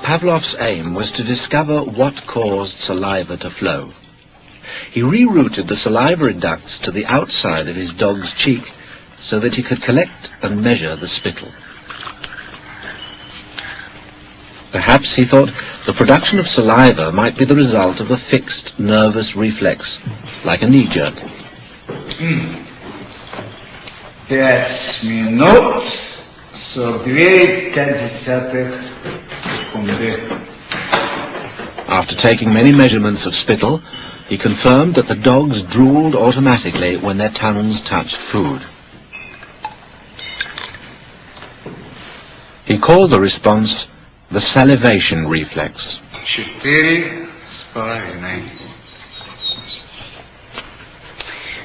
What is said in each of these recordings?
Pavlov's aim was to discover what caused saliva to flow. He rerouted the salivary ducts to the outside of his dog's cheek so that he could collect and measure the spittle. Perhaps he thought the production of saliva might be the result of a fixed nervous reflex, like a knee jerk. 5 минут 42 секунды. After taking many measurements of spittle, he confirmed that the dogs drooled automatically when their tongues touched food. He called the response the salivation reflex. 4,5.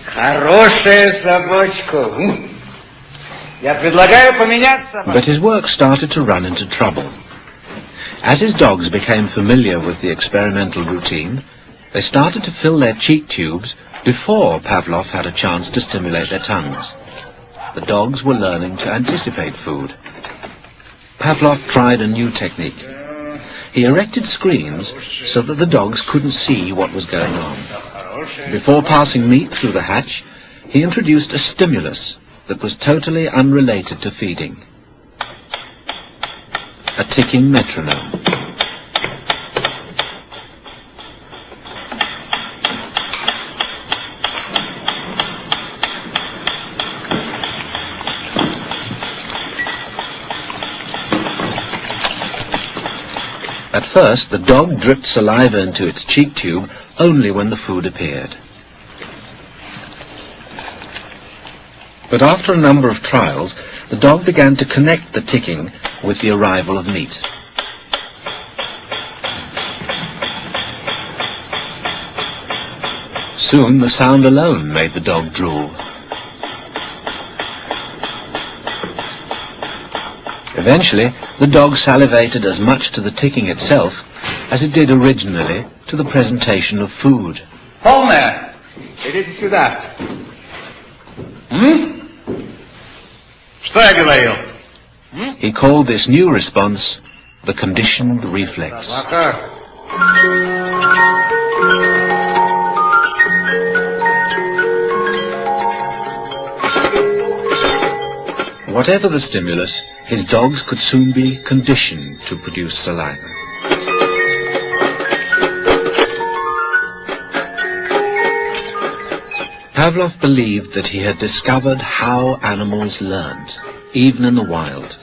Хорошая собачка. Я предлагаю поменять собаку. But his work started to run into trouble. As his dogs became familiar with the experimental routine, they started to fill their cheek tubes before Pavlov had a chance to stimulate their tongues. The dogs were learning to anticipate food. Pavlov tried a new technique. He erected screens so that the dogs couldn't see what was going on. Before passing meat through the hatch, he introduced a stimulus that was totally unrelated to feeding. A ticking metronome. At first, the dog dripped saliva into its cheek tube only when the food appeared. But after a number of trials, the dog began to connect the ticking with the arrival of meat. Soon the sound alone made the dog drool. Eventually, the dog salivated as much to the ticking itself as it did originally to the presentation of food. Полная! Идите сюда. Что я говорил? He called this new response the conditioned reflex. Whatever the stimulus, his dogs could soon be conditioned to produce saliva. Pavlov believed that he had discovered how animals learned, even in the wild.